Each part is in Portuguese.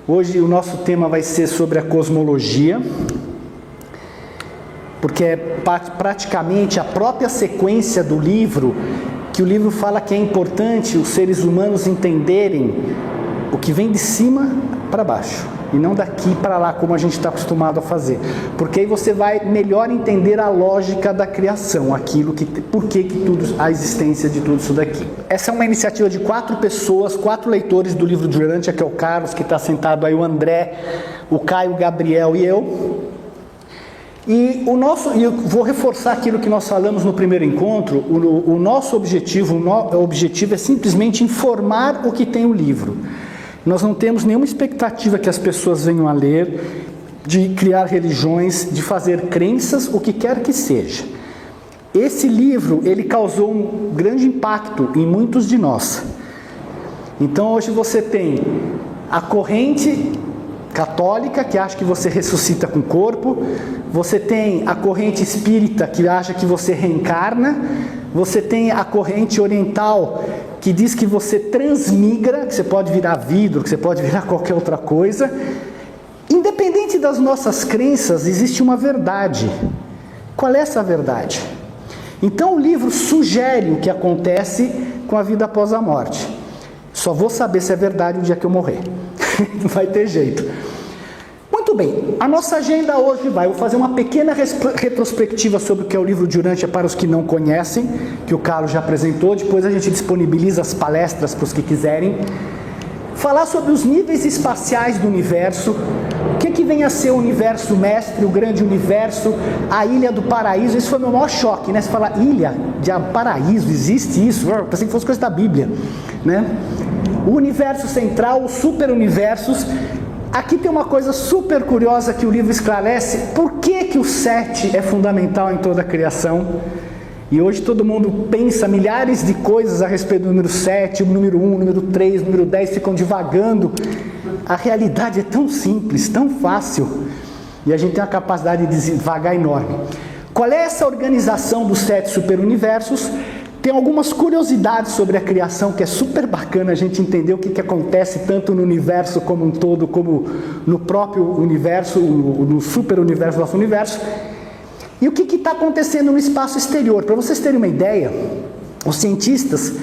Hoje o nosso tema vai ser sobre a cosmologia, porque é praticamente a própria sequência do livro, que o livro fala que é importante os seres humanos entenderem o que vem de cima para baixo, e não daqui para lá, como a gente está acostumado a fazer, porque aí você vai melhor entender a lógica da criação, por que a existência de tudo isso daqui. Essa é uma iniciativa de 4 pessoas, 4 leitores do livro de Urântia, que é o Carlos, que está sentado aí, o André, o Caio, o Gabriel e eu. E eu vou reforçar aquilo que nós falamos no primeiro encontro. O nosso objetivo é simplesmente informar o que tem o livro. Nós não temos nenhuma expectativa que as pessoas venham a ler, de criar religiões, de fazer crenças, o que quer que seja. Esse livro, ele causou um grande impacto em muitos de nós. Então hoje você tem a corrente católica, que acha que você ressuscita com o corpo. Você tem a corrente espírita, que acha que você reencarna. Você tem a corrente oriental, que diz que você transmigra, que você pode virar vidro, que você pode virar qualquer outra coisa. Independente das nossas crenças, existe uma verdade. Qual é essa verdade? Então o livro sugere o que acontece com a vida após a morte. Só vou saber se é verdade o dia que eu morrer. Não vai ter jeito. Muito bem, a nossa agenda hoje eu vou fazer uma pequena retrospectiva sobre o que é o livro de Urântia para os que não conhecem, que o Carlos já apresentou. Depois a gente disponibiliza as palestras para os que quiserem. Falar sobre os níveis espaciais do universo, o que vem a ser o universo mestre, o grande universo, a Ilha do Paraíso. Isso foi o meu maior choque, né? Você fala, Ilha de Paraíso, existe isso? Eu pensei que fosse coisa da Bíblia, né? O universo central, os superuniversos. Aqui tem uma coisa super curiosa que o livro esclarece: por que o 7 é fundamental em toda a criação? E hoje todo mundo pensa milhares de coisas a respeito do número 7, o número 1, o número 3, o número 10, ficam divagando. A realidade é tão simples, tão fácil, e a gente tem uma capacidade de divagar enorme. Qual é essa organização dos 7 superuniversos? Tem algumas curiosidades sobre a criação que é super bacana a gente entender o que acontece tanto no universo como um todo, como no próprio universo, no superuniverso do nosso universo. E o que está acontecendo no espaço exterior? Para vocês terem uma ideia, os cientistas,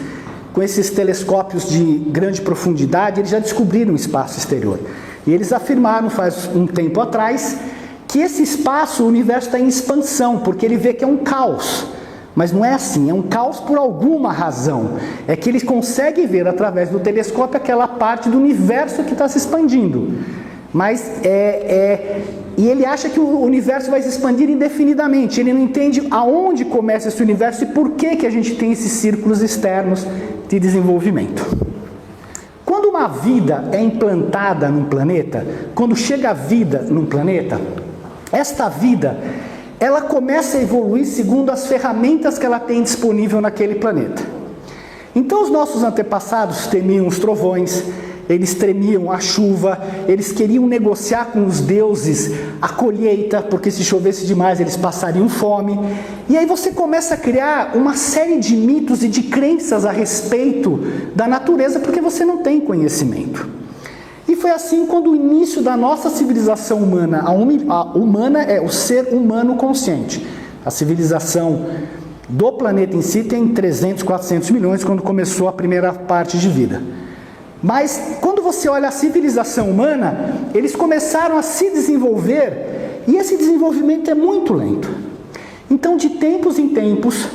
com esses telescópios de grande profundidade, eles já descobriram o espaço exterior. E eles afirmaram faz um tempo atrás que esse espaço, o universo está em expansão, porque ele vê que é um caos. Mas não é assim, é um caos por alguma razão. É que eles conseguem ver através do telescópio aquela parte do universo que está se expandindo. Mas e ele acha que o universo vai se expandir indefinidamente. Ele não entende aonde começa esse universo e por que a gente tem esses círculos externos de desenvolvimento. Quando uma vida é implantada num planeta, quando chega a vida num planeta, esta vida, ela começa a evoluir segundo as ferramentas que ela tem disponível naquele planeta. Então os nossos antepassados temiam os trovões, eles tremiam a chuva, eles queriam negociar com os deuses a colheita, porque se chovesse demais eles passariam fome. E aí você começa a criar uma série de mitos e de crenças a respeito da natureza, porque você não tem conhecimento. E foi assim quando o início da nossa civilização humana, a humana é o ser humano consciente. A civilização do planeta em si tem 300, 400 milhões, quando começou a primeira parte de vida. Mas quando você olha a civilização humana, eles começaram a se desenvolver, e esse desenvolvimento é muito lento. Então, de tempos em tempos,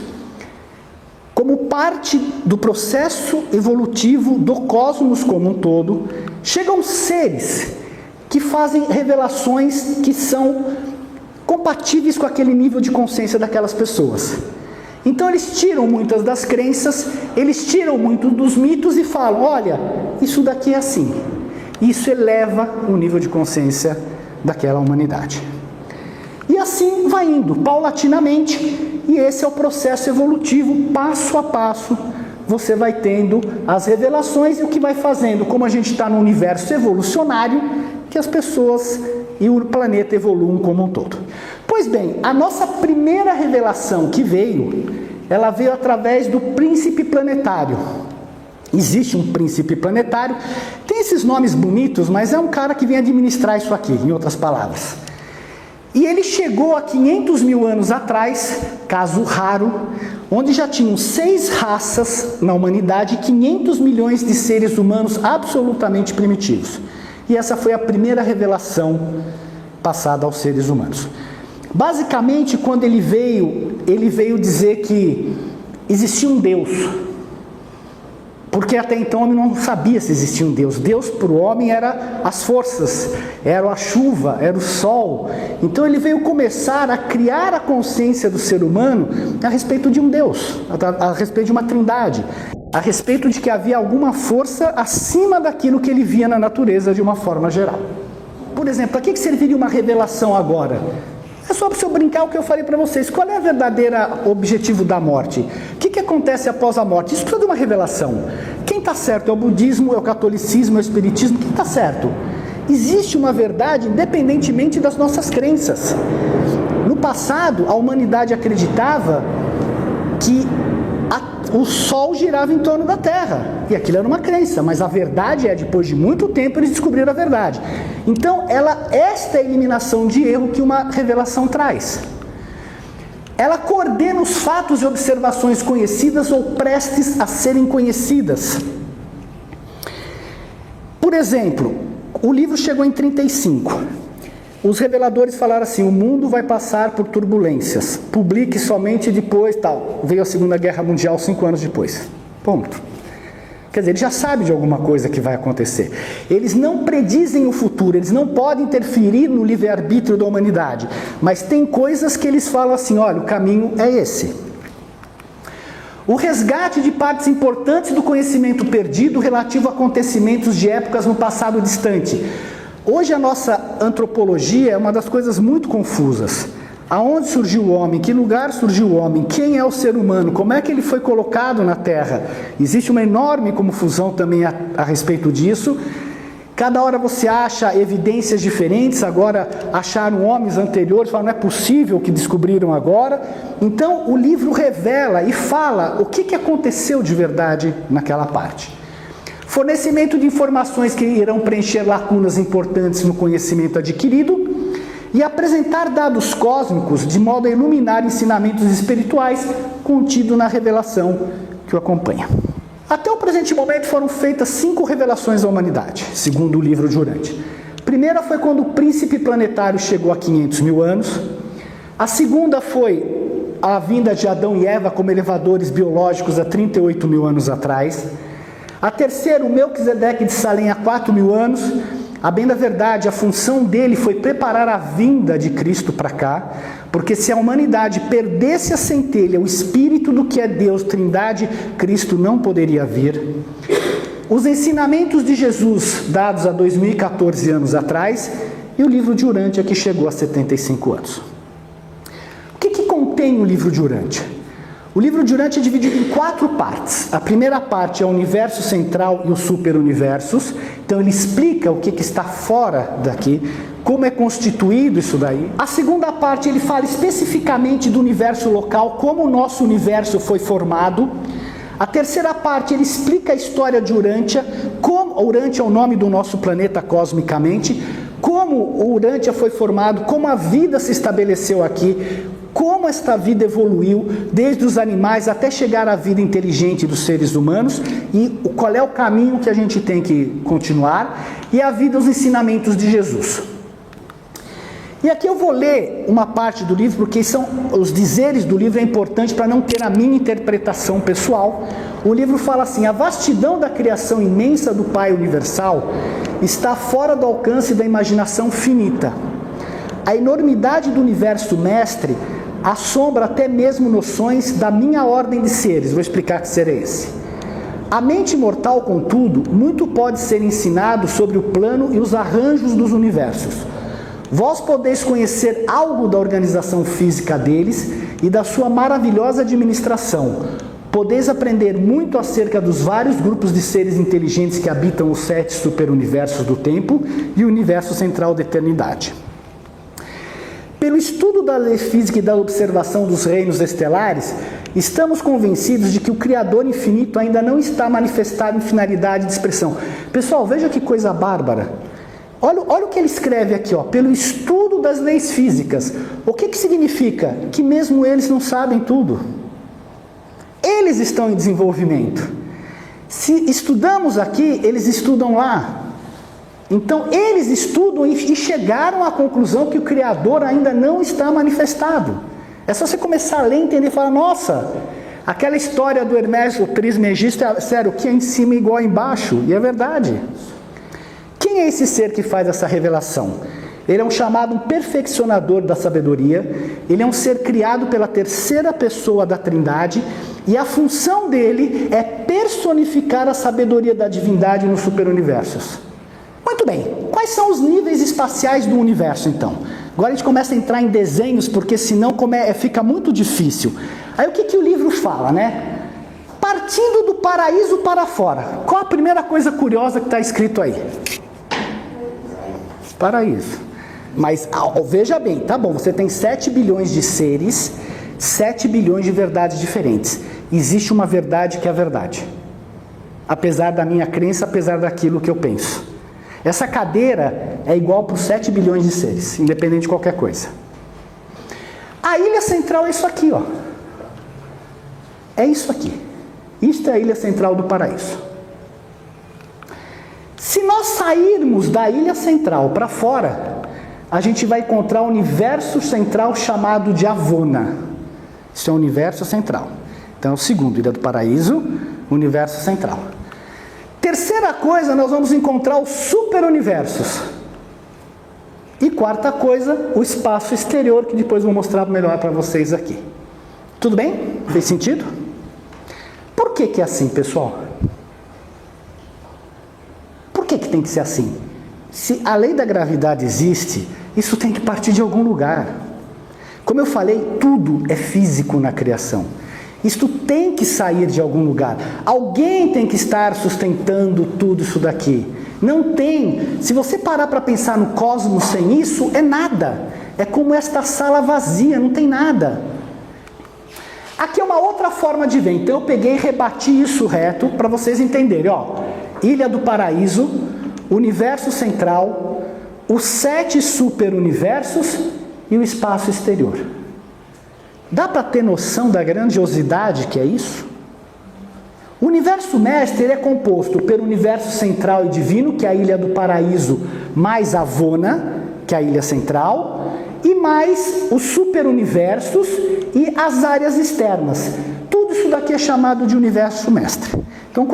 como parte do processo evolutivo do cosmos como um todo, chegam seres que fazem revelações que são compatíveis com aquele nível de consciência daquelas pessoas. Então eles tiram muitas das crenças, eles tiram muito dos mitos e falam, olha, isso daqui é assim. Isso eleva o nível de consciência daquela humanidade. E assim vai indo, paulatinamente, e esse é o processo evolutivo, passo a passo, você vai tendo as revelações e o que vai fazendo, como a gente está no universo evolucionário, que as pessoas e o planeta evoluam como um todo. Pois bem, a nossa primeira revelação que veio, ela veio através do príncipe planetário. Existe um príncipe planetário, tem esses nomes bonitos, mas é um cara que vem administrar isso aqui, em outras palavras. E ele chegou a 500 mil anos atrás, caso raro, onde já tinham 6 raças na humanidade e 500 milhões de seres humanos absolutamente primitivos. E essa foi a primeira revelação passada aos seres humanos. Basicamente, quando ele veio dizer que existia um Deus. Porque até então o homem não sabia se existia um Deus. Deus para o homem era as forças, era a chuva, era o sol. Então ele veio começar a criar a consciência do ser humano a respeito de um Deus, a respeito de uma trindade, a respeito de que havia alguma força acima daquilo que ele via na natureza de uma forma geral. Por exemplo, para que serviria uma revelação agora? É só para eu brincar o que eu falei para vocês. Qual é o verdadeiro objetivo da morte? O que acontece após a morte? Isso precisa de uma revelação. Quem está certo? É o budismo, é o catolicismo, é o espiritismo? Quem está certo? Existe uma verdade independentemente das nossas crenças. No passado, a humanidade acreditava que o Sol girava em torno da Terra. E aquilo era uma crença, mas a verdade é, depois de muito tempo, eles descobriram a verdade. Então, esta é a eliminação de erro que uma revelação traz. Ela coordena os fatos e observações conhecidas ou prestes a serem conhecidas. Por exemplo, o livro chegou em 35. Os reveladores falaram assim: o mundo vai passar por turbulências, publique somente depois, tal. Veio a Segunda Guerra Mundial 5 anos depois. Ponto. Quer dizer, ele já sabe de alguma coisa que vai acontecer. Eles não predizem o futuro, eles não podem interferir no livre-arbítrio da humanidade. Mas tem coisas que eles falam assim: olha, o caminho é esse. O resgate de partes importantes do conhecimento perdido relativo a acontecimentos de épocas no passado distante. Hoje a nossa antropologia é uma das coisas muito confusas. Aonde surgiu o homem? Que lugar surgiu o homem? Quem é o ser humano? Como é que ele foi colocado na Terra? Existe uma enorme confusão também a respeito disso. Cada hora você acha evidências diferentes. Agora acharam homens anteriores, falam, não é possível o que descobriram agora. Então o livro revela e fala o que aconteceu de verdade naquela parte. Fornecimento de informações que irão preencher lacunas importantes no conhecimento adquirido e apresentar dados cósmicos de modo a iluminar ensinamentos espirituais contidos na revelação que o acompanha. Até o presente momento foram feitas 5 revelações à humanidade, segundo o livro de Urântia. A primeira foi quando o príncipe planetário chegou a 500 mil anos. A segunda foi a vinda de Adão e Eva como elevadores biológicos há 38 mil anos atrás. A terceira, o Melquisedeque de Salém, há 4 mil anos. A bem da verdade, a função dele foi preparar a vinda de Cristo para cá, porque se a humanidade perdesse a centelha, o espírito do que é Deus, Trindade, Cristo não poderia vir. Os ensinamentos de Jesus, dados há 2014 anos atrás, e o livro de Urântia, que chegou a 75 anos. O que contém o livro de Urântia? O livro de Urântia é dividido em 4 partes. A primeira parte é o universo central e os superuniversos. Então ele explica o que está fora daqui, como é constituído isso daí. A segunda parte ele fala especificamente do universo local, como o nosso universo foi formado. A terceira parte ele explica a história de Urântia, como Urântia é o nome do nosso planeta cosmicamente, como o Urântia foi formado, como a vida se estabeleceu aqui, como esta vida evoluiu desde os animais até chegar à vida inteligente dos seres humanos e qual é o caminho que a gente tem que continuar, e a vida, os ensinamentos de Jesus. E aqui eu vou ler uma parte do livro, porque são os dizeres do livro, é importante para não ter a minha interpretação pessoal. O livro fala assim: a vastidão da criação imensa do Pai Universal está fora do alcance da imaginação finita. A enormidade do universo mestre assombra até mesmo noções da minha ordem de seres. Vou explicar que ser é esse. A mente mortal, contudo, muito pode ser ensinado sobre o plano e os arranjos dos universos. Vós podeis conhecer algo da organização física deles e da sua maravilhosa administração. Podeis aprender muito acerca dos vários grupos de seres inteligentes que habitam os 7 superuniversos do tempo e o universo central da eternidade. Pelo estudo da lei física e da observação dos reinos estelares, estamos convencidos de que o Criador infinito ainda não está manifestado em finalidade de expressão. Pessoal, veja que coisa bárbara. Olha o que ele escreve aqui, ó. Pelo estudo das leis físicas. O que significa? Que mesmo eles não sabem tudo. Eles estão em desenvolvimento. Se estudamos aqui, eles estudam lá. Então, eles estudam e chegaram à conclusão que o Criador ainda não está manifestado. É só você começar a ler e entender e falar, nossa, aquela história do Hermes, o Trismegisto, sério, o que é em cima é igual a embaixo. E é verdade. Quem é esse ser que faz essa revelação? Ele é um chamado perfeccionador da sabedoria. Ele é um ser criado pela terceira pessoa da Trindade. E a função dele é personificar a sabedoria da divindade nos superuniversos. Muito bem, quais são os níveis espaciais do universo então? Agora a gente começa a entrar em desenhos, porque senão fica muito difícil. Aí o que o livro fala, né? Partindo do paraíso para fora. Qual a primeira coisa curiosa que está escrito aí? Paraíso. Mas veja bem, tá bom, você tem 7 bilhões de seres, 7 bilhões de verdades diferentes. Existe uma verdade que é a verdade. Apesar da minha crença, apesar daquilo que eu penso. Essa cadeira é igual para os 7 bilhões de seres, independente de qualquer coisa. A ilha central é isso aqui, ó. É isso aqui. Isto é a ilha central do paraíso. Se nós sairmos da ilha central para fora, a gente vai encontrar o universo central chamado de Avona. Isso é o universo central. Então é o segundo, ilha do paraíso, universo central. Terceira coisa, nós vamos encontrar os superuniversos. E quarta coisa, o espaço exterior, que depois vou mostrar melhor para vocês aqui. Tudo bem? Fez sentido? Por que é assim, pessoal? Por que tem que ser assim? Se a lei da gravidade existe, isso tem que partir de algum lugar. Como eu falei, tudo é físico na criação. Isto tem que sair de algum lugar. Alguém tem que estar sustentando tudo isso daqui. Não tem. Se você parar para pensar no cosmos sem isso, é nada. É como esta sala vazia, não tem nada. Aqui é uma outra forma de ver. Então eu peguei e rebati isso reto para vocês entenderem. Ó, Ilha do Paraíso, universo central, os 7 superuniversos e o espaço exterior. Dá para ter noção da grandiosidade que é isso? O universo mestre é composto pelo universo central e divino, que é a Ilha do Paraíso, mais Avona, que é a ilha central, e mais os superuniversos e as áreas externas. Tudo isso daqui é chamado de universo mestre. Então,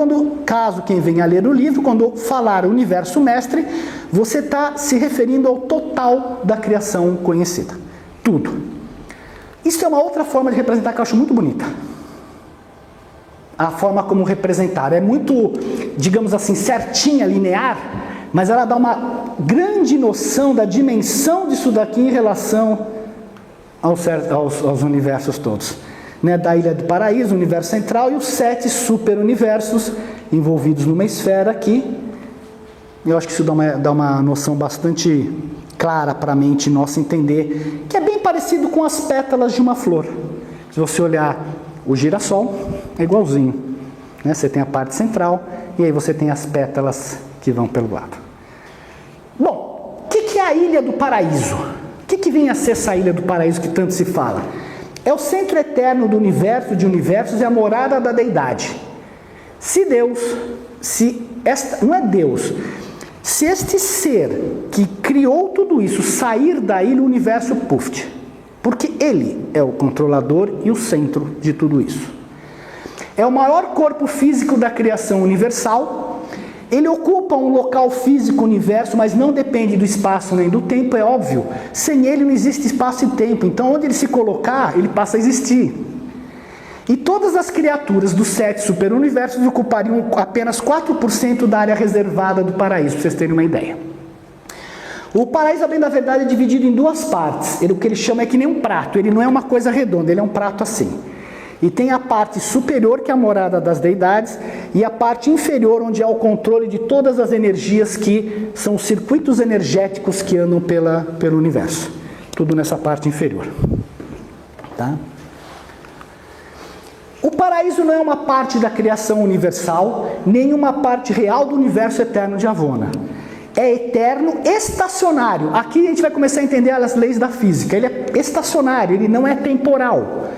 caso quem venha ler o livro, quando falar universo mestre, você está se referindo ao total da criação conhecida. Tudo. Isso é uma outra forma de representar que eu acho muito bonita. A forma como representar é muito, digamos assim, certinha, linear, mas ela dá uma grande noção da dimensão disso daqui em relação aos universos todos. Né? Da Ilha do Paraíso, universo central, e os 7 superuniversos envolvidos numa esfera aqui. Eu acho que isso dá uma noção bastante clara para a mente nossa entender, que é bem parecido com as pétalas de uma flor. Se você olhar o girassol, é igualzinho. Né? Você tem a parte central e aí você tem as pétalas que vão pelo lado. Bom, o que é a Ilha do Paraíso? O que vem a ser essa Ilha do Paraíso que tanto se fala? É o centro eterno do universo de universos e a morada da deidade. Não é Deus, se este ser que criou tudo isso sair da ilha, o universo puff, porque ele é o controlador e o centro de tudo isso. É o maior corpo físico da criação universal. Ele ocupa um local físico universo, mas não depende do espaço nem do tempo, é óbvio. Sem ele não existe espaço e tempo, então onde ele se colocar, ele passa a existir. E todas as criaturas dos 7 superuniversos ocupariam apenas 4% da área reservada do paraíso, para vocês terem uma ideia. O paraíso, bem da verdade, é dividido em 2 partes. O que ele chama é que nem um prato, ele não é uma coisa redonda, ele é um prato assim. E tem a parte superior, que é a morada das deidades, e a parte inferior, onde há o controle de todas as energias que são os circuitos energéticos que andam pelo universo. tudo nessa parte inferior. Tá? O paraíso não é uma parte da criação universal, nem uma parte real do universo eterno de Avona. É eterno, estacionário. Aqui a gente vai começar a entender as leis da física. Ele é estacionário, ele não é temporal.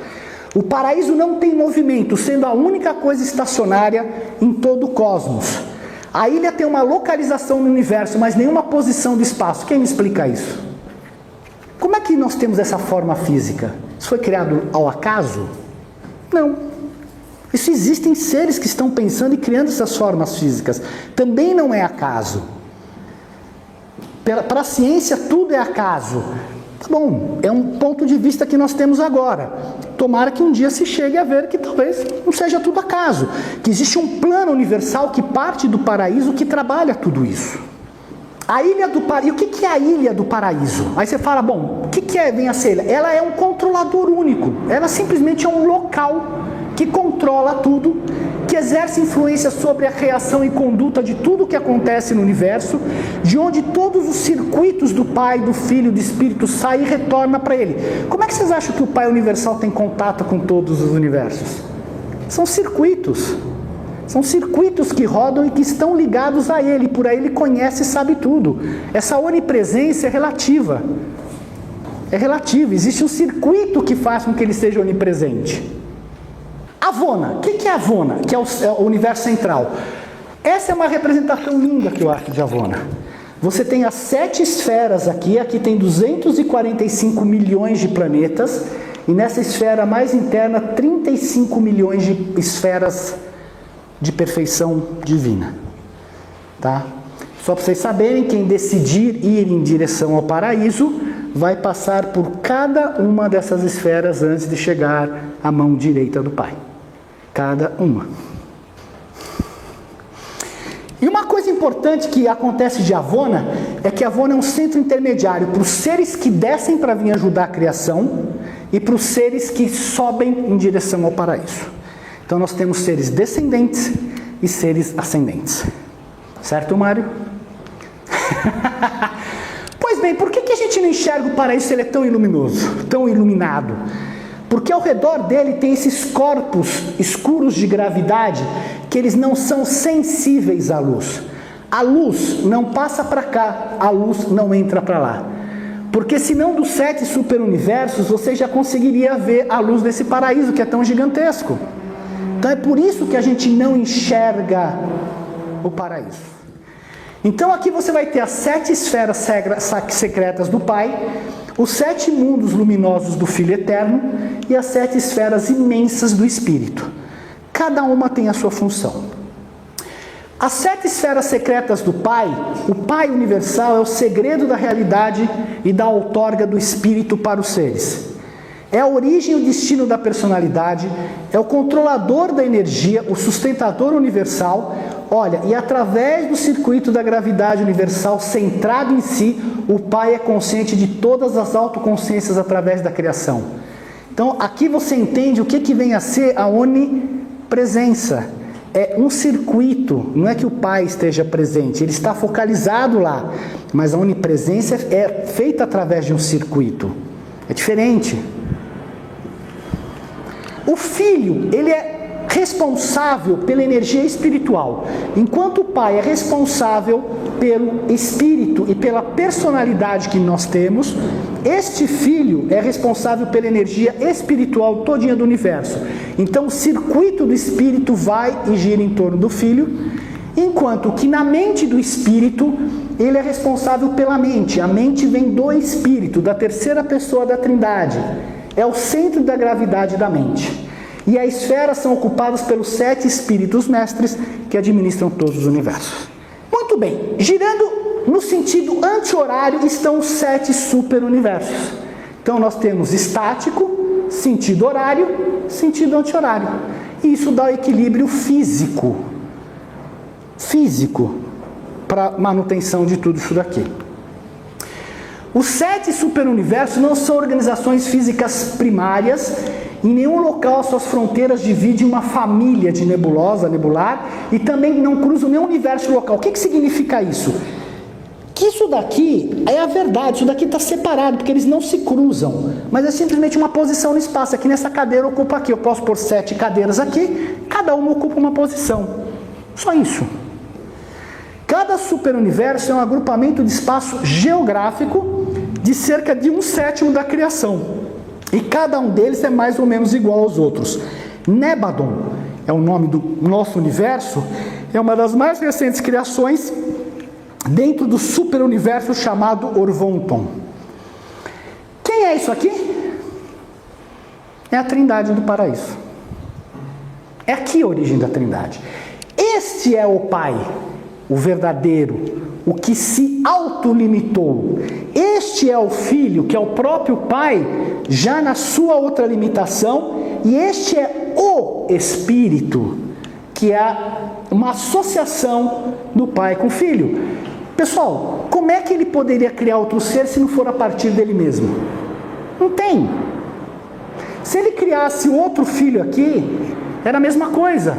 O paraíso não tem movimento, sendo a única coisa estacionária em todo o cosmos. A ilha tem uma localização no universo, mas nenhuma posição do espaço. Quem me explica isso? Como é que nós temos essa forma física? Isso foi criado ao acaso? Não. Isso existem seres que estão pensando e criando essas formas físicas. Também não é acaso. Para a ciência, tudo é acaso. Tá bom, é um ponto de vista que nós temos agora. Tomara que um dia se chegue a ver que talvez não seja tudo acaso. Que existe um plano universal que parte do paraíso que trabalha tudo isso. A ilha do paraíso. E o que é a ilha do paraíso? Aí você fala, bom, o que vem a ser? Ela é um controlador único. Ela simplesmente é um local que controla tudo, que exerce influência sobre a reação e conduta de tudo que acontece no universo, de onde todos os circuitos do Pai, do Filho, do Espírito saem e retornam para Ele. Como é que vocês acham que o Pai Universal tem contato com todos os universos? São circuitos. São circuitos que rodam e que estão ligados a Ele. Por aí Ele conhece e sabe tudo. Essa onipresença é relativa. É relativa. Existe um circuito que faz com que Ele seja onipresente. Avona. O que é Avona? Que é o universo central. Essa é uma representação linda que eu acho de Avona. Você tem as 7 esferas aqui. Aqui tem 245 milhões de planetas. E nessa esfera mais interna, 35 milhões de esferas de perfeição divina. Tá? Só para vocês saberem, quem decidir ir em direção ao paraíso vai passar por cada uma dessas esferas antes de chegar à mão direita do Pai. Cada uma. E uma coisa importante que acontece de Avona é que Avona é um centro intermediário para os seres que descem para vir ajudar a criação e para os seres que sobem em direção ao paraíso. Então nós temos seres descendentes e seres ascendentes. Certo, Mário? Pois bem, por que a gente não enxerga o paraíso se ele é tão luminoso, tão iluminado? Porque ao redor dele tem esses corpos escuros de gravidade que eles não são sensíveis à luz. A luz não passa para cá, a luz não entra para lá. Porque senão dos 7 superuniversos você já conseguiria ver a luz desse paraíso que é tão gigantesco. Então é por isso que a gente não enxerga o paraíso. Então aqui você vai ter as 7 esferas secretas do Pai, os 7 mundos luminosos do Filho Eterno e as 7 esferas imensas do Espírito. Cada uma tem a sua função. As 7 esferas secretas do Pai, o Pai Universal é o segredo da realidade e da outorga do Espírito para os seres. É a origem e o destino da personalidade, é o controlador da energia, o sustentador universal. Olha, e através do circuito da gravidade universal centrado em si, o Pai é consciente de todas as autoconsciências através da criação. Então, aqui você entende o que vem a ser a onipresença. É um circuito, não é que o Pai esteja presente, ele está focalizado lá, mas a onipresença é feita através de um circuito. É diferente. O Filho, ele é responsável pela energia espiritual, enquanto o Pai é responsável pelo espírito e pela personalidade que nós temos. Este Filho é responsável pela energia espiritual todinha do universo. Então o circuito do espírito vai e gira em torno do Filho, enquanto que na mente do espírito ele é responsável pela mente. A mente vem do espírito, da terceira pessoa da Trindade. É o centro da gravidade da mente. E as esferas são ocupadas pelos 7 espíritos mestres que administram todos os universos. Muito bem, girando no sentido anti-horário estão os 7 superuniversos. Então nós temos estático, sentido horário, sentido anti-horário. E isso dá o equilíbrio físico. Físico para manutenção de tudo isso daqui. Os 7 superuniversos não são organizações físicas primárias. Em nenhum local suas fronteiras dividem uma família de nebular, e também não cruzam nenhum universo local. O que significa isso? Que isso daqui é a verdade, isso daqui está separado, porque eles não se cruzam, mas é simplesmente uma posição no espaço. Aqui nessa cadeira ocupa aqui, eu posso pôr 7 cadeiras aqui, cada uma ocupa uma posição. Só isso. Cada superuniverso é um agrupamento de espaço geográfico de cerca de 1/7 da criação. E cada um deles é mais ou menos igual aos outros. Nébadon é o nome do nosso universo, é uma das mais recentes criações dentro do superuniverso chamado Orvonton. Quem é isso aqui? É a Trindade do Paraíso. É aqui a origem da Trindade. Este é o Pai, o verdadeiro, o que se autolimitou. Este é o Filho, que é o próprio Pai, já na sua outra limitação, e este é o Espírito, que é uma associação do Pai com o Filho. Pessoal, como é que ele poderia criar outro ser se não for a partir dele mesmo? Não tem. Se ele criasse outro filho aqui, era a mesma coisa.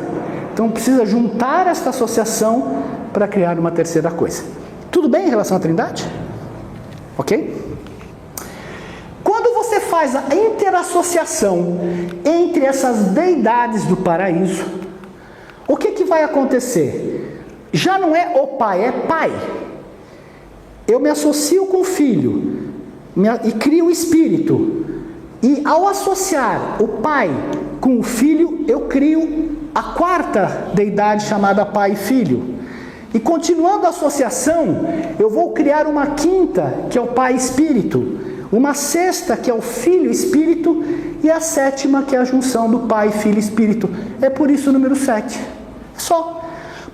Então precisa juntar esta associação para criar uma terceira coisa. Tudo bem em relação à Trindade? Ok? Quando você faz a interassociação entre essas deidades do paraíso, o que vai acontecer? Já não é o Pai, é Pai. Eu me associo com o Filho e crio o Espírito. E ao associar o Pai com o Filho, eu crio a quarta deidade chamada Pai e Filho. E continuando a associação, eu vou criar uma quinta, que é o Pai Espírito, uma sexta, que é o Filho Espírito, e a sétima, que é a junção do Pai, Filho e Espírito. É por isso o número 7. Só.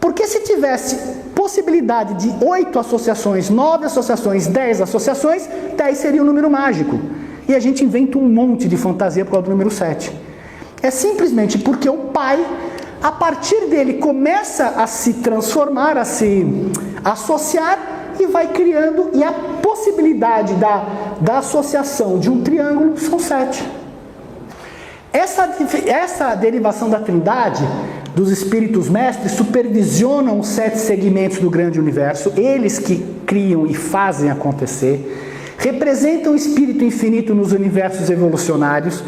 Porque se tivesse possibilidade de 8 associações, 9 associações, 10 associações, 10 seria um número mágico. E a gente inventa um monte de fantasia por causa do número 7. É simplesmente porque o Pai, a partir dele, começa a se transformar, a se associar e vai criando, e a possibilidade da associação de um triângulo são 7. Essa derivação da Trindade, dos Espíritos Mestres, supervisionam os 7 segmentos do grande universo, eles que criam e fazem acontecer, representam o Espírito Infinito nos universos evolucionários.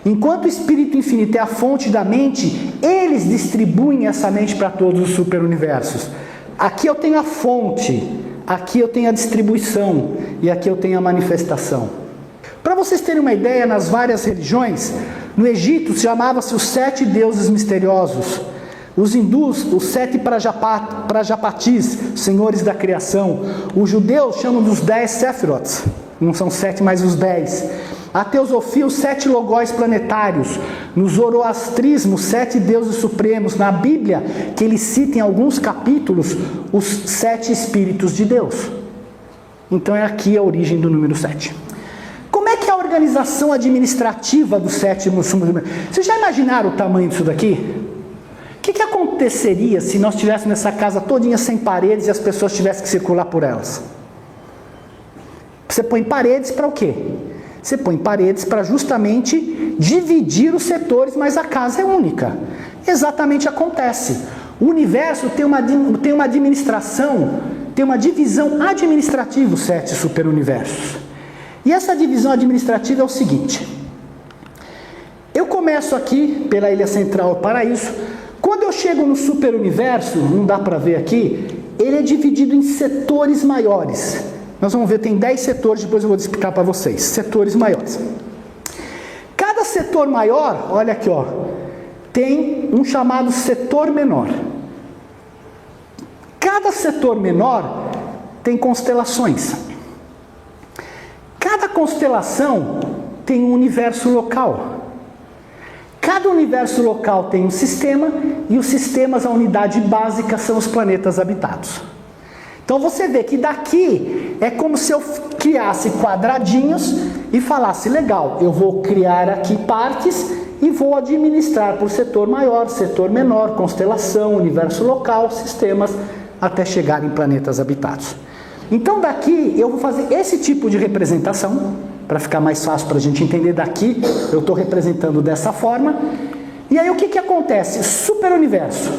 Enquanto o Espírito Infinito é a fonte da mente, eles distribuem essa mente para todos os superuniversos. Aqui eu tenho a fonte, aqui eu tenho a distribuição e aqui eu tenho a manifestação. Para vocês terem uma ideia, nas várias religiões, no Egito chamava-se os 7 deuses misteriosos. Os hindus, os 7 Prajapatis, senhores da criação. Os judeus chamam dos 10 Sephiroths, não são 7, mas os 10. A teosofia, os 7 logóis planetários. No zoroastrismo, 7 deuses supremos. Na Bíblia, que ele cita em alguns capítulos, os 7 espíritos de Deus. Então é aqui a origem do número 7. Como é que é a organização administrativa do 7º superuniverso? Vocês já imaginaram o tamanho disso daqui? O que aconteceria se nós tivéssemos essa casa todinha sem paredes e as pessoas tivessem que circular por elas? Você põe paredes para o quê? Você põe paredes para justamente dividir os setores, mas a casa é única. Exatamente acontece. O universo tem uma administração, tem uma divisão administrativa, os 7 superuniversos. E essa divisão administrativa é o seguinte. Eu começo aqui pela ilha central do paraíso. Quando eu chego no superuniverso, não dá para ver aqui, ele é dividido em setores maiores. Nós vamos ver, tem 10 setores, depois eu vou explicar para vocês. Setores maiores. Cada setor maior, olha aqui, ó, tem um chamado setor menor. Cada setor menor tem constelações. Cada constelação tem um universo local. Cada universo local tem um sistema, e os sistemas, a unidade básica, são os planetas habitados. Então você vê que daqui é como se eu criasse quadradinhos e falasse, legal, eu vou criar aqui partes e vou administrar por setor maior, setor menor, constelação, universo local, sistemas, até chegar em planetas habitados. Então daqui eu vou fazer esse tipo de representação, para ficar mais fácil para a gente entender. Daqui eu estou representando dessa forma. E aí o que acontece? Superuniverso.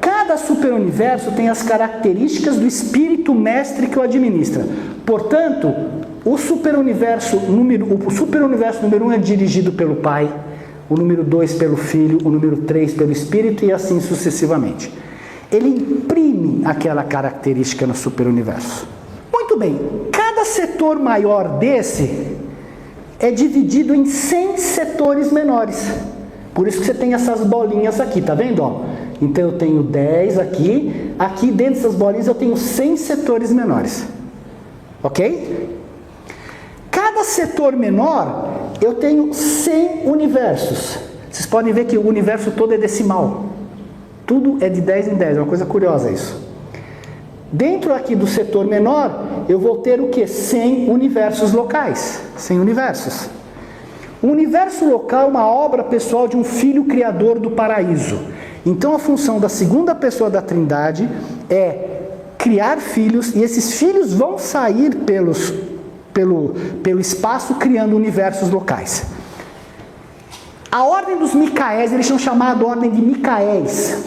Cada cada superuniverso tem as características do espírito mestre que o administra. Portanto, o superuniverso número 1 é dirigido pelo Pai, o número 2 pelo Filho, o número 3 pelo Espírito e assim sucessivamente. Ele imprime aquela característica no superuniverso. Muito bem, cada setor maior desse é dividido em 100 setores menores. Por isso que você tem essas bolinhas aqui, tá vendo? Ó? Então eu tenho 10 aqui, aqui dentro dessas bolinhas eu tenho 100 setores menores. Ok? Cada setor menor eu tenho 100 universos. Vocês podem ver que o universo todo é decimal. Tudo é de 10 em 10, é uma coisa curiosa isso. Dentro aqui do setor menor, eu vou ter o que? 100 universos locais. 100 universos. O universo local é uma obra pessoal de um Filho Criador do paraíso. Então a função da segunda pessoa da Trindade é criar filhos, e esses filhos vão sair pelo espaço criando universos locais. A ordem dos Micaéis, eles são chamados ordem de Micaéis.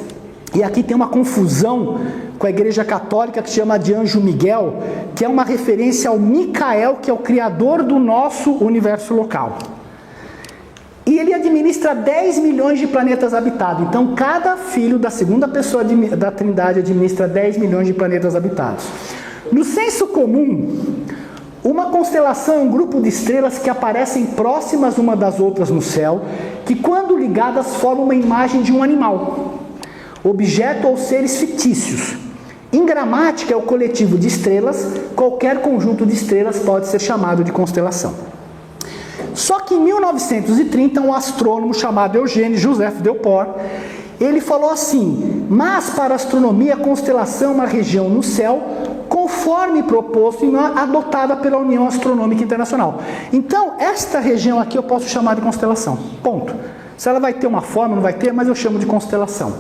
E aqui tem uma confusão com a Igreja Católica que chama de Anjo Miguel, que é uma referência ao Micael, que é o criador do nosso universo local. E ele administra 10 milhões de planetas habitados. Então, cada filho da segunda pessoa da Trindade administra 10 milhões de planetas habitados. No senso comum, uma constelação é um grupo de estrelas que aparecem próximas uma das outras no céu, que quando ligadas formam uma imagem de um animal, objeto ou seres fictícios. Em gramática é o coletivo de estrelas, qualquer conjunto de estrelas pode ser chamado de constelação. Só que em 1930, um astrônomo chamado Eugène Joseph Delport, ele falou assim: mas para a astronomia, a constelação é uma região no céu, conforme proposto e adotada pela União Astronômica Internacional. Então, esta região aqui eu posso chamar de constelação. Ponto. Se ela vai ter uma forma, não vai ter, mas eu chamo de constelação.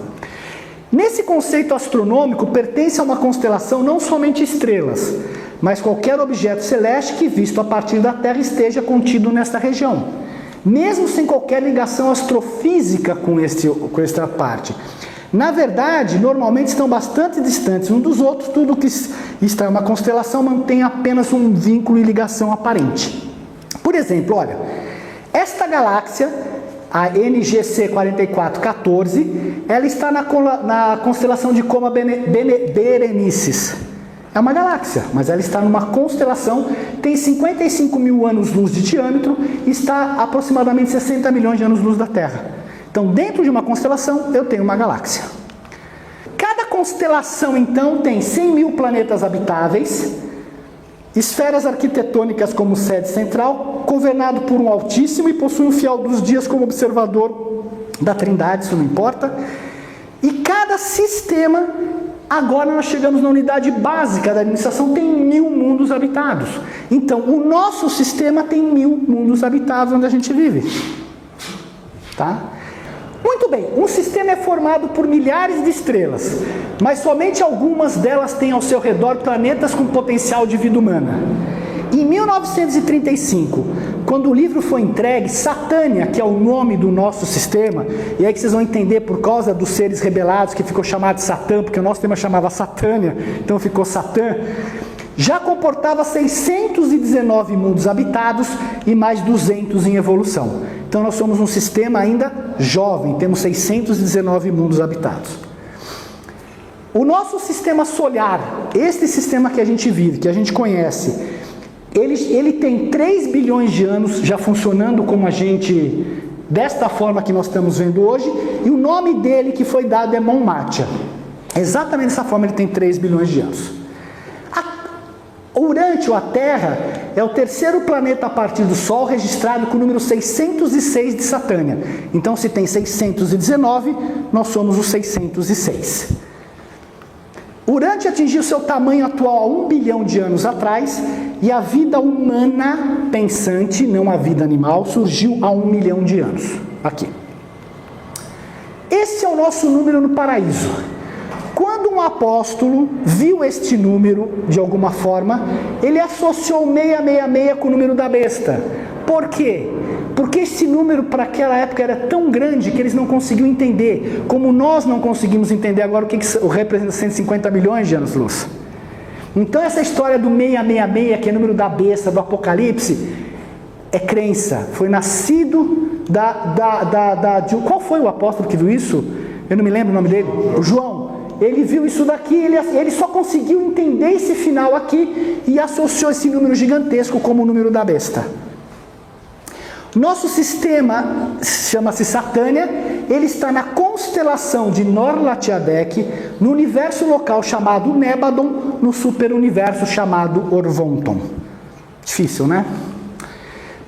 Nesse conceito astronômico, pertence a uma constelação não somente estrelas, mas qualquer objeto celeste que, visto a partir da Terra, esteja contido nesta região, mesmo sem qualquer ligação astrofísica com esta parte. Na verdade, normalmente estão bastante distantes uns dos outros, tudo que está em uma constelação mantém apenas um vínculo e ligação aparente. Por exemplo, olha, esta galáxia, a NGC 4414, ela está na constelação de Coma Berenices. É uma galáxia, mas ela está numa constelação, tem 55 mil anos-luz de diâmetro e está a aproximadamente 60 milhões de anos-luz da Terra. Então, dentro de uma constelação, eu tenho uma galáxia. Cada constelação, então, tem 100 mil planetas habitáveis, esferas arquitetônicas como sede central, governado por um Altíssimo e possui um fiel dos dias como observador da Trindade, isso não importa. E cada sistema, agora nós chegamos na unidade básica da administração, tem 1000 mundos habitados. Então, o nosso sistema tem 1000 mundos habitados onde a gente vive. Tá? Muito bem, um sistema é formado por milhares de estrelas, mas somente algumas delas têm ao seu redor planetas com potencial de vida humana. Em 1935, quando o livro foi entregue, Satânia, que é o nome do nosso sistema, e aí que vocês vão entender por causa dos seres rebelados, que ficou chamado de Satã, porque o nosso sistema chamava Satânia, então ficou Satã, já comportava 619 mundos habitados e mais 200 em evolução. Então nós somos um sistema ainda jovem, temos 619 mundos habitados. O nosso sistema solar, este sistema que a gente vive, que a gente conhece, ele tem 3 bilhões de anos já funcionando como a gente, desta forma que nós estamos vendo hoje, e o nome dele que foi dado é Monmátia. Exatamente dessa forma ele tem 3 bilhões de anos. Urântia, a Terra, é o terceiro planeta a partir do Sol registrado com o número 606 de Satânia. Então, se tem 619, nós somos o 606. Urântia atingiu seu tamanho atual há 1 bilhão de anos atrás, e a vida humana pensante, não a vida animal, surgiu há 1 milhão de anos. Aqui. Esse é o nosso número no paraíso. Quando um apóstolo viu este número, de alguma forma, ele associou 666 com o número da besta. Por quê? Porque esse número para aquela época era tão grande que eles não conseguiam entender, como nós não conseguimos entender agora o que representa 150 milhões de anos-luz. Então essa história do 666, que é o número da besta, do Apocalipse, é crença. Foi nascido qual foi o apóstolo que viu isso? Eu não me lembro o nome dele. O João. Ele viu isso daqui, ele só conseguiu entender esse final aqui e associou esse número gigantesco como o número da besta. Nosso sistema chama-se Satânia, ele está na constelação de Nor-Latiadec, no universo local chamado Nébadon, no superuniverso chamado Orvonton. Difícil, né?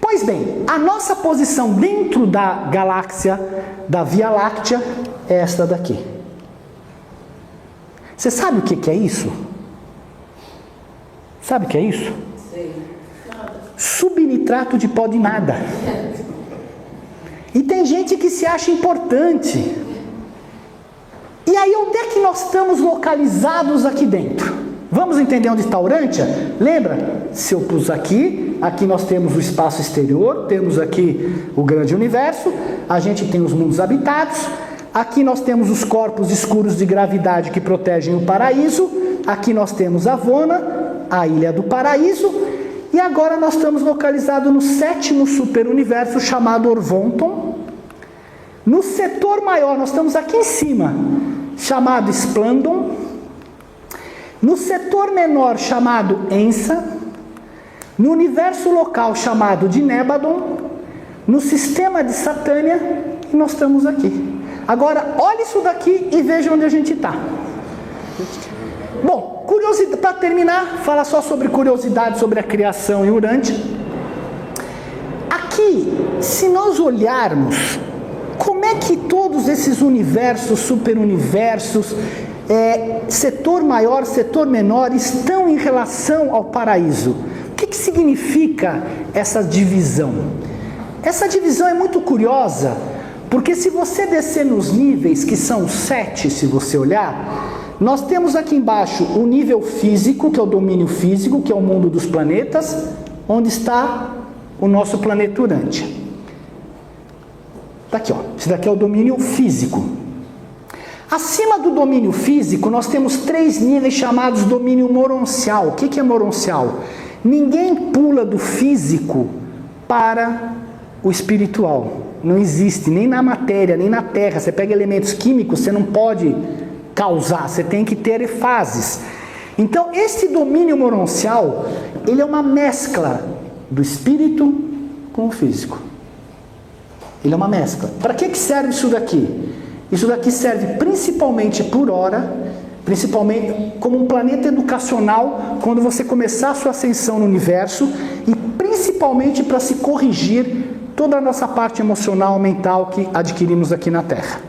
Pois bem, a nossa posição dentro da galáxia, da Via Láctea, é esta daqui. Você sabe o que é isso? Sabe o que é isso? Sei. Subnitrato de pó de nada. E tem gente que se acha importante. E aí onde é que nós estamos localizados aqui dentro? Vamos entender onde está Urântia? Lembra? Se eu pus aqui nós temos o espaço exterior, temos aqui o grande universo, a gente tem os mundos habitados, aqui nós temos os corpos escuros de gravidade que protegem o paraíso, aqui nós temos Avona, a ilha do paraíso, e agora nós estamos localizados no 7º superuniverso chamado Orvonton. No setor maior, nós estamos aqui em cima, chamado Splandon. No setor menor, chamado Ensa. No universo local, chamado de Nébadon. No sistema de Satânia, e nós estamos aqui. Agora, olha isso daqui e veja onde a gente está. Bom, curiosidade, para terminar, falar só sobre curiosidade sobre a criação em Urântia. Aqui, se nós olharmos, como é que todos esses universos, superuniversos, setor maior, setor menor, estão em relação ao paraíso? O que significa essa divisão? Essa divisão é muito curiosa, porque se você descer nos níveis, que são 7, se você olhar, nós temos aqui embaixo o nível físico, que é o domínio físico, que é o mundo dos planetas, onde está o nosso planeta Urântia. Está aqui, ó. Esse daqui é o domínio físico. Acima do domínio físico, nós temos 3 níveis chamados domínio moroncial. O que é moroncial? Ninguém pula do físico para o espiritual. Não existe, nem na matéria, nem na terra. Você pega elementos químicos, você não pode causar, você tem que ter fases. Então, esse domínio moroncial, ele é uma mescla do espírito com o físico. Ele é uma mescla. Para que serve isso daqui? Isso daqui serve principalmente por hora, principalmente como um planeta educacional, quando você começar a sua ascensão no universo, e principalmente para se corrigir toda a nossa parte emocional, mental que adquirimos aqui na Terra.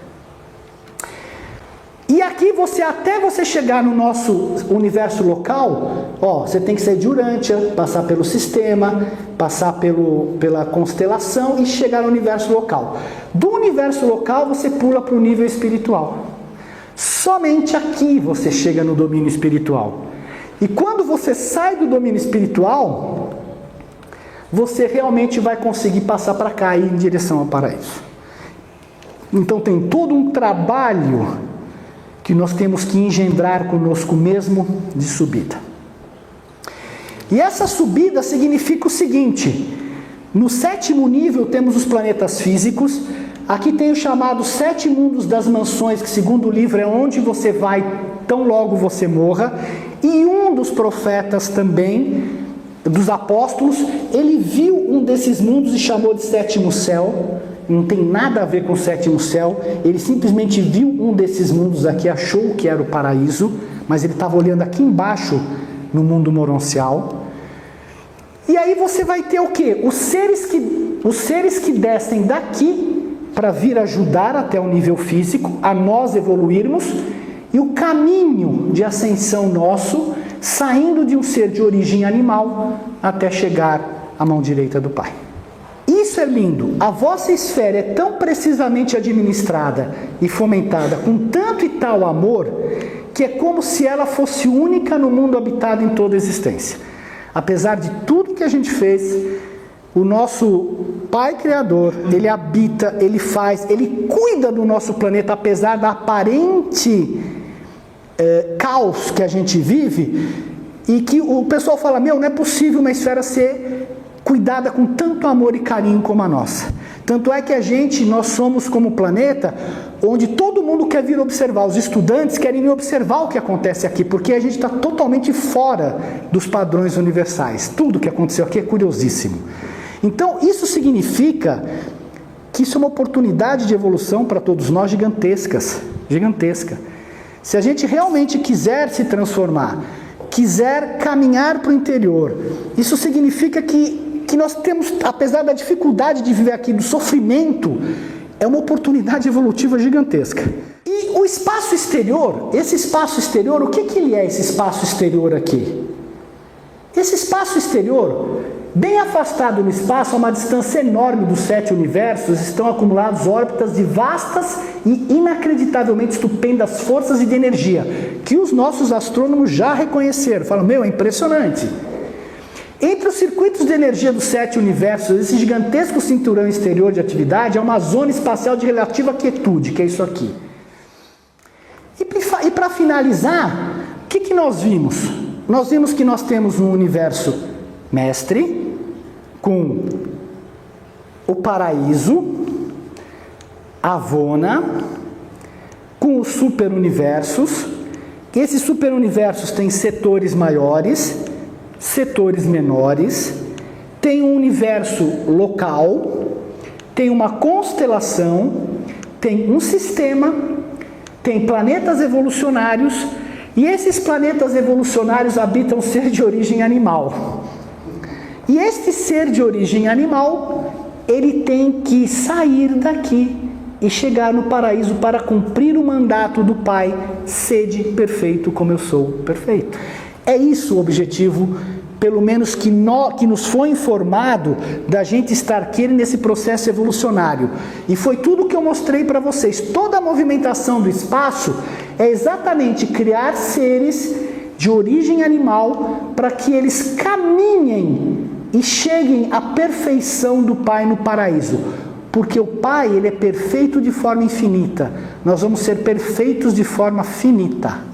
E aqui até você chegar no nosso universo local, você tem que sair de Urântia, passar pelo sistema, passar pela constelação e chegar no universo local. Do universo local você pula para o nível espiritual. Somente aqui você chega no domínio espiritual. E quando você sai do domínio espiritual, você realmente vai conseguir passar para cá e ir em direção ao paraíso. Então tem todo um trabalho que nós temos que engendrar conosco mesmo de subida. E essa subida significa o seguinte: no 7º nível temos os planetas físicos, aqui tem o chamado 7 mundos das mansões, que segundo o livro é onde você vai tão logo você morra, e um dos profetas também, dos apóstolos, ele viu um desses mundos e chamou de 7º céu. Não tem nada a ver com o 7º céu, ele simplesmente viu um desses mundos aqui, achou que era o paraíso, mas ele estava olhando aqui embaixo no mundo moroncial. E aí você vai ter o quê? Os seres que descem daqui para vir ajudar até o nível físico, a nós evoluirmos, e o caminho de ascensão nosso, saindo de um ser de origem animal até chegar à mão direita do Pai. Isso é lindo. A vossa esfera é tão precisamente administrada e fomentada com tanto e tal amor, que é como se ela fosse única no mundo habitado em toda a existência. Apesar de tudo que a gente fez, o nosso Pai Criador, Ele habita, Ele faz, Ele cuida do nosso planeta, apesar da aparente caos que a gente vive, e que o pessoal fala, não é possível uma esfera ser cuidada com tanto amor e carinho como a nossa. Tanto é que nós somos como planeta, onde todo mundo quer vir observar, os estudantes querem vir observar o que acontece aqui, porque a gente está totalmente fora dos padrões universais. Tudo que aconteceu aqui é curiosíssimo. Então, isso significa que isso é uma oportunidade de evolução para todos nós gigantesca. Se a gente realmente quiser se transformar, quiser caminhar para o interior, isso significa que nós temos, apesar da dificuldade de viver aqui, do sofrimento, é uma oportunidade evolutiva gigantesca. E o espaço exterior, esse espaço exterior, o que ele é, esse espaço exterior aqui? Esse espaço exterior, bem afastado no espaço, a uma distância enorme dos 7 universos, estão acumulados órbitas de vastas e inacreditavelmente estupendas forças e de energia, que os nossos astrônomos já reconheceram. Falam, é impressionante. Entre os circuitos de energia dos 7 universos, esse gigantesco cinturão exterior de atividade é uma zona espacial de relativa quietude, que é isso aqui. E para finalizar, o que nós vimos? Nós vimos que nós temos um universo mestre, com o paraíso, Avona, com os superuniversos. Esses superuniversos têm setores maiores, setores menores, tem um universo local, tem uma constelação, tem um sistema, tem planetas evolucionários, e esses planetas evolucionários habitam ser de origem animal. E este ser de origem animal, ele tem que sair daqui e chegar no paraíso para cumprir o mandato do Pai, sede perfeito como eu sou perfeito. É isso o objetivo, pelo menos que nos foi informado, da gente estar aqui nesse processo evolucionário. E foi tudo que eu mostrei para vocês. Toda a movimentação do espaço é exatamente criar seres de origem animal para que eles caminhem e cheguem à perfeição do Pai no paraíso. Porque o Pai, ele é perfeito de forma infinita. Nós vamos ser perfeitos de forma finita.